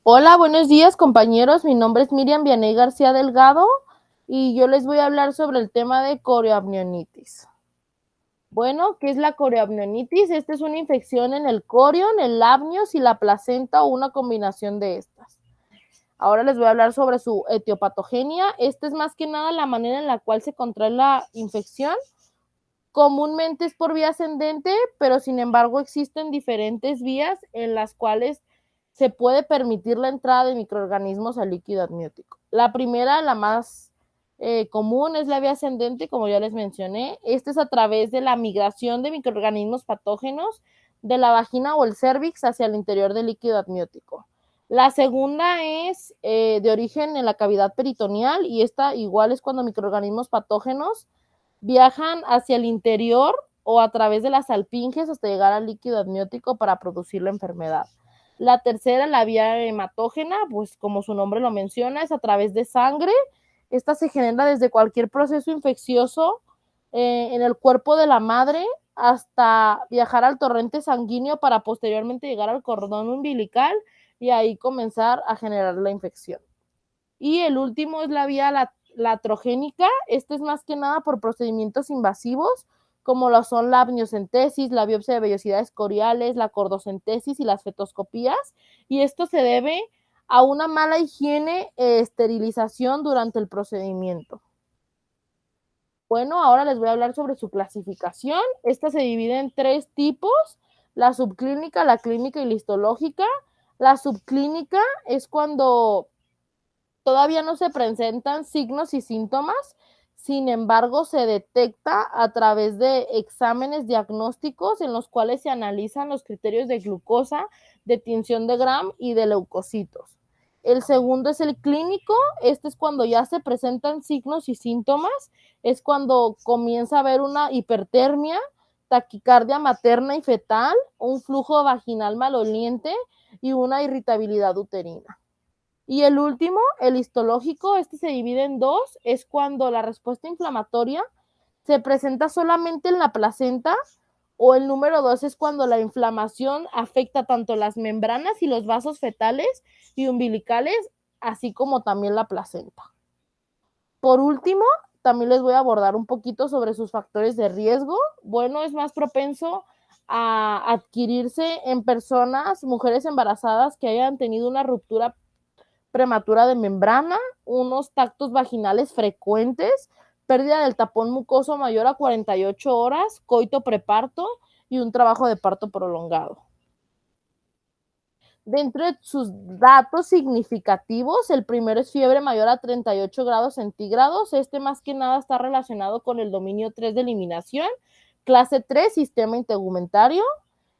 Hola, buenos días compañeros, mi nombre es Miriam Vianey García Delgado y yo les voy a hablar sobre el tema de corioamnionitis. Bueno, ¿qué es la corioamnionitis? Esta es una infección en el corion, el amnios y la placenta o una combinación de estas. Ahora les voy a hablar sobre su etiopatogenia. Esta es más que nada la manera en la cual se contrae la infección. Comúnmente es por vía ascendente, pero sin embargo existen diferentes vías en las cuales se puede permitir la entrada de microorganismos al líquido amniótico. La primera, la más común, es la vía ascendente, como ya les mencioné. Esta es a través de la migración de microorganismos patógenos de la vagina o el cérvix hacia el interior del líquido amniótico. La segunda es de origen en la cavidad peritoneal y esta igual es cuando microorganismos patógenos viajan hacia el interior o a través de las alfinges hasta llegar al líquido amniótico para producir la enfermedad. La tercera, la vía hematógena, pues como su nombre lo menciona, es a través de sangre. Esta se genera desde cualquier proceso infeccioso en el cuerpo de la madre hasta viajar al torrente sanguíneo para posteriormente llegar al cordón umbilical y ahí comenzar a generar la infección. Y el último es la vía latrogénica. Este es más que nada por procedimientos invasivos, como lo son la amniocentesis, la biopsia de vellosidades coriales, la cordocentesis y las fetoscopías. Y esto se debe a una mala higiene e esterilización durante el procedimiento. Bueno, ahora les voy a hablar sobre su clasificación. Esta se divide en tres tipos: la subclínica, la clínica y la histológica. La subclínica es cuando todavía no se presentan signos y síntomas, sin embargo, se detecta a través de exámenes diagnósticos en los cuales se analizan los criterios de glucosa, de tinción de Gram y de leucocitos. El segundo es el clínico. Este es cuando ya se presentan signos y síntomas, es cuando comienza a haber una hipertermia, taquicardia materna y fetal, un flujo vaginal maloliente y una irritabilidad uterina. Y el último, el histológico, este se divide en dos, es cuando la respuesta inflamatoria se presenta solamente en la placenta, o el número dos es cuando la inflamación afecta tanto las membranas y los vasos fetales y umbilicales, así como también la placenta. Por último, también les voy a abordar un poquito sobre sus factores de riesgo. Bueno, es más propenso a adquirirse en personas, mujeres embarazadas que hayan tenido una ruptura prematura de membrana, unos tactos vaginales frecuentes, pérdida del tapón mucoso mayor a 48 horas, coito preparto y un trabajo de parto prolongado. Dentro de sus datos significativos, el primero es fiebre mayor a 38 grados centígrados. Este más que nada está relacionado con el dominio 3 de eliminación. Clase 3, sistema integumentario.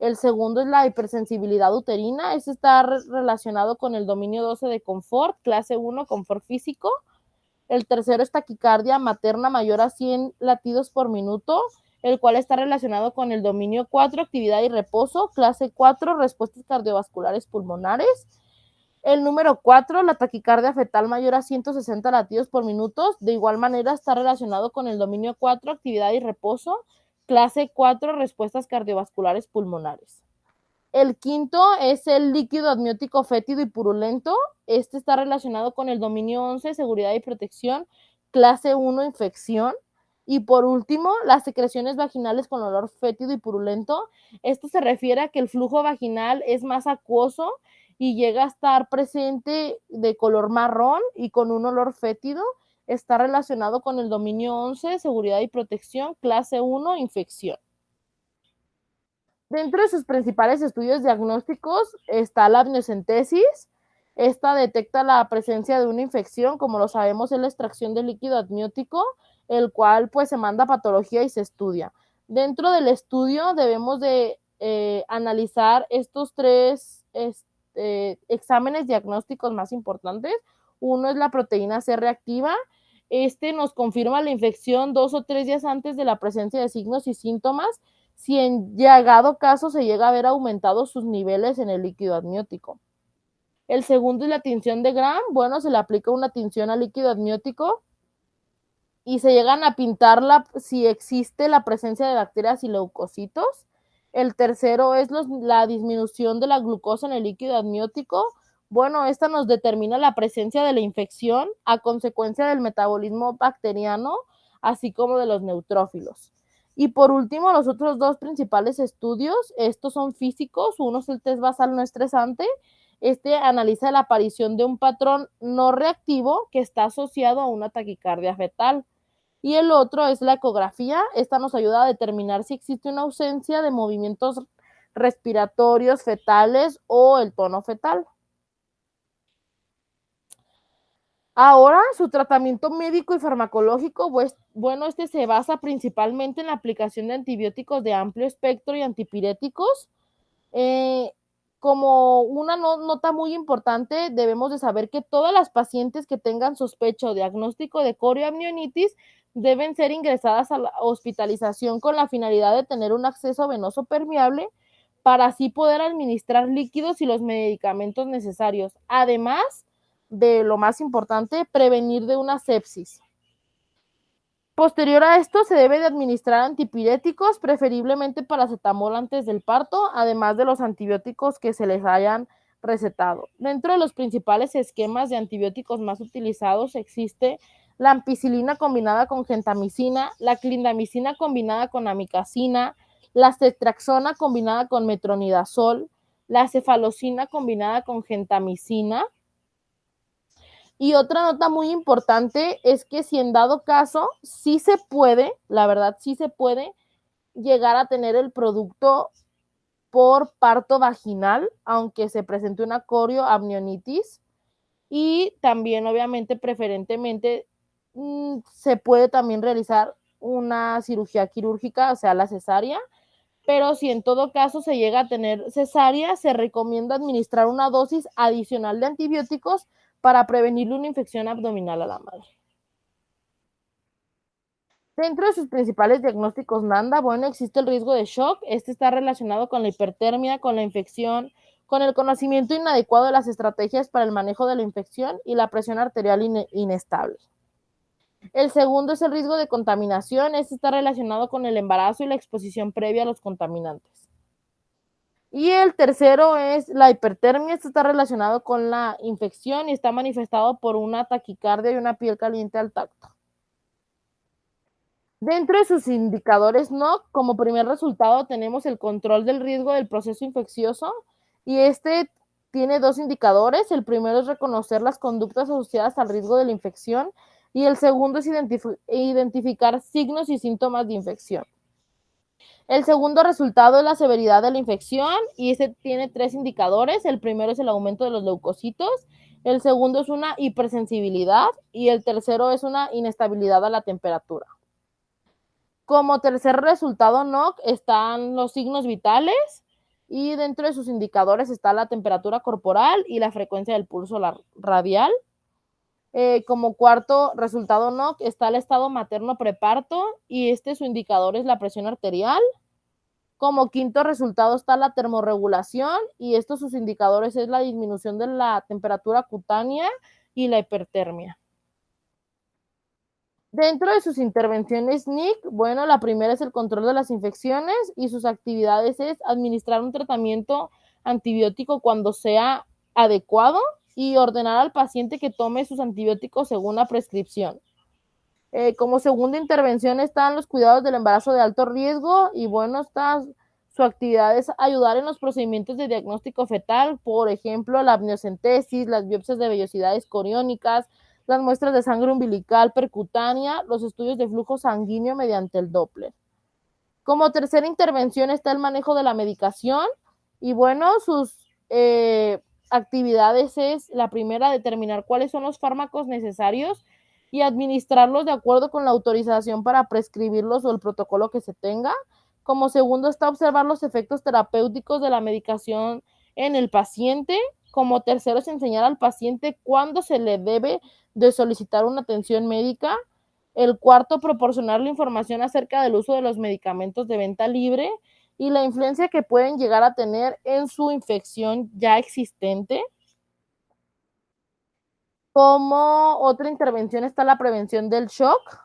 El segundo es la hipersensibilidad uterina. Este está relacionado con el dominio 12 de confort. Clase 1, confort físico. El tercero es taquicardia materna mayor a 100 latidos por minuto, el cual está relacionado con el dominio 4, actividad y reposo. Clase 4, respuestas cardiovasculares pulmonares. El número 4, la taquicardia fetal mayor a 160 latidos por minuto. De igual manera está relacionado con el dominio 4, actividad y reposo. Clase 4, respuestas cardiovasculares pulmonares. El quinto es el líquido amniótico fétido y purulento. Este está relacionado con el dominio 11, seguridad y protección. Clase 1, infección. Y por último, las secreciones vaginales con olor fétido y purulento. Esto se refiere a que el flujo vaginal es más acuoso y llega a estar presente de color marrón y con un olor fétido. Está relacionado con el dominio 11, seguridad y protección. Clase 1, infección. Dentro de sus principales estudios diagnósticos está la amniocentesis. Esta detecta la presencia de una infección, como lo sabemos, es la extracción de líquido amniótico, el cual pues se manda a patología y se estudia. Dentro del estudio debemos de analizar estos tres exámenes diagnósticos más importantes. Uno es la proteína C reactiva. Este nos confirma la infección 2 o 3 días antes de la presencia de signos y síntomas, si en llegado caso se llega a ver aumentados sus niveles en el líquido amniótico. El segundo es la tinción de Gram. Bueno, se le aplica una tinción al líquido amniótico y se llegan a pintar si existe la presencia de bacterias y leucocitos. El tercero es la disminución de la glucosa en el líquido amniótico Bueno, esta nos determina la presencia de la infección a consecuencia del metabolismo bacteriano, así como de los neutrófilos. Y por último, los otros dos principales estudios, estos son físicos. Uno es el test basal no estresante. Este analiza la aparición de un patrón no reactivo que está asociado a una taquicardia fetal. Y el otro es la ecografía. Esta nos ayuda a determinar si existe una ausencia de movimientos respiratorios fetales o el tono fetal. Ahora, su tratamiento médico y farmacológico, pues, bueno, este se basa principalmente en la aplicación de antibióticos de amplio espectro y antipiréticos. Como una nota muy importante, debemos de saber que todas las pacientes que tengan sospecha o diagnóstico de corioamnionitis deben ser ingresadas a la hospitalización con la finalidad de tener un acceso venoso permeable para así poder administrar líquidos y los medicamentos necesarios. Además de lo más importante, prevenir de una sepsis. Posterior a esto, se debe de administrar antipiréticos, preferiblemente paracetamol antes del parto, además de los antibióticos que se les hayan recetado. Dentro de los principales esquemas de antibióticos más utilizados existe la ampicilina combinada con gentamicina, la clindamicina combinada con amikacina, la ceftriaxona combinada con metronidazol, la cefalocina combinada con gentamicina. Y otra nota muy importante es que si en dado caso, sí se puede, la verdad, sí se puede llegar a tener el producto por parto vaginal, aunque se presente una corioamnionitis. Y también, obviamente, preferentemente, se puede también realizar una cirugía quirúrgica, o sea, la cesárea. Pero si en todo caso se llega a tener cesárea, se recomienda administrar una dosis adicional de antibióticos para prevenirle una infección abdominal a la madre. Dentro de sus principales diagnósticos NANDA, bueno, existe el riesgo de shock. Este está relacionado con la hipertermia, con la infección, con el conocimiento inadecuado de las estrategias para el manejo de la infección y la presión arterial inestable. El segundo es el riesgo de contaminación. Este está relacionado con el embarazo y la exposición previa a los contaminantes. Y el tercero es la hipertermia. Esto está relacionado con la infección y está manifestado por una taquicardia y una piel caliente al tacto. Dentro de sus indicadores NOC, como primer resultado tenemos el control del riesgo del proceso infeccioso y este tiene dos indicadores. El primero es reconocer las conductas asociadas al riesgo de la infección y el segundo es identificar signos y síntomas de infección. El segundo resultado es la severidad de la infección y este tiene tres indicadores. El primero es el aumento de los leucocitos, el segundo es una hipersensibilidad y el tercero es una inestabilidad a la temperatura. Como tercer resultado NOC están los signos vitales y dentro de sus indicadores está la temperatura corporal y la frecuencia del pulso radial. Como cuarto resultado NOC está el estado materno preparto y su indicador es la presión arterial. Como quinto resultado está la termorregulación y sus indicadores es la disminución de la temperatura cutánea y la hipertermia. Dentro de sus intervenciones NIC, bueno, la primera es el control de las infecciones y sus actividades es administrar un tratamiento antibiótico cuando sea adecuado y ordenar al paciente que tome sus antibióticos según la prescripción. Como segunda intervención están los cuidados del embarazo de alto riesgo y bueno, su actividad es ayudar en los procedimientos de diagnóstico fetal, por ejemplo, la amniocentesis, las biopsias de vellosidades coriónicas, las muestras de sangre umbilical percutánea, los estudios de flujo sanguíneo mediante el Doppler. Como tercera intervención está el manejo de la medicación y bueno, sus actividades es la primera, determinar cuáles son los fármacos necesarios y administrarlos de acuerdo con la autorización para prescribirlos o el protocolo que se tenga. Como segundo está observar los efectos terapéuticos de la medicación en el paciente. Como tercero es enseñar al paciente cuándo se le debe de solicitar una atención médica. El cuarto, proporcionarle información acerca del uso de los medicamentos de venta libre y la influencia que pueden llegar a tener en su infección ya existente. Como otra intervención está la prevención del shock.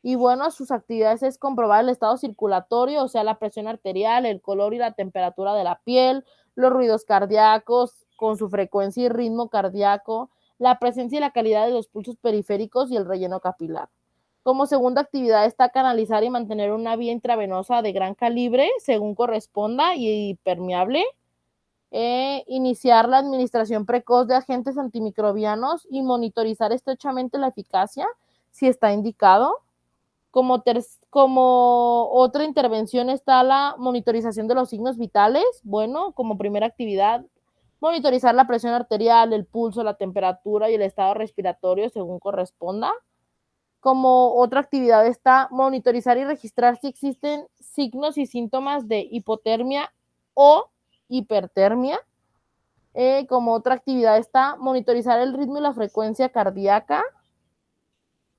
Y bueno, sus actividades es comprobar el estado circulatorio, o sea, la presión arterial, el color y la temperatura de la piel, los ruidos cardíacos, con su frecuencia y ritmo cardíaco, la presencia y la calidad de los pulsos periféricos y el relleno capilar. Como segunda actividad está canalizar y mantener una vía intravenosa de gran calibre, según corresponda, y permeable. Iniciar la administración precoz de agentes antimicrobianos y monitorizar estrechamente la eficacia, si está indicado. Como otra intervención está la monitorización de los signos vitales. Bueno, como primera actividad, monitorizar la presión arterial, el pulso, la temperatura y el estado respiratorio según corresponda. Como otra actividad está monitorizar y registrar si existen signos y síntomas de hipotermia o hipertermia. Como otra actividad está monitorizar el ritmo y la frecuencia cardíaca.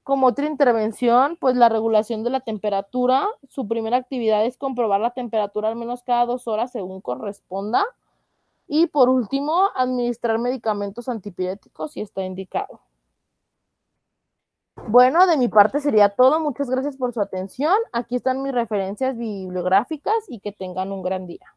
Como otra intervención, pues la regulación de la temperatura. Su primera actividad es comprobar la temperatura al menos cada 2 horas según corresponda. Y por último, administrar medicamentos antipiréticos si está indicado. Bueno, de mi parte sería todo. Muchas gracias por su atención. Aquí están mis referencias bibliográficas y que tengan un gran día.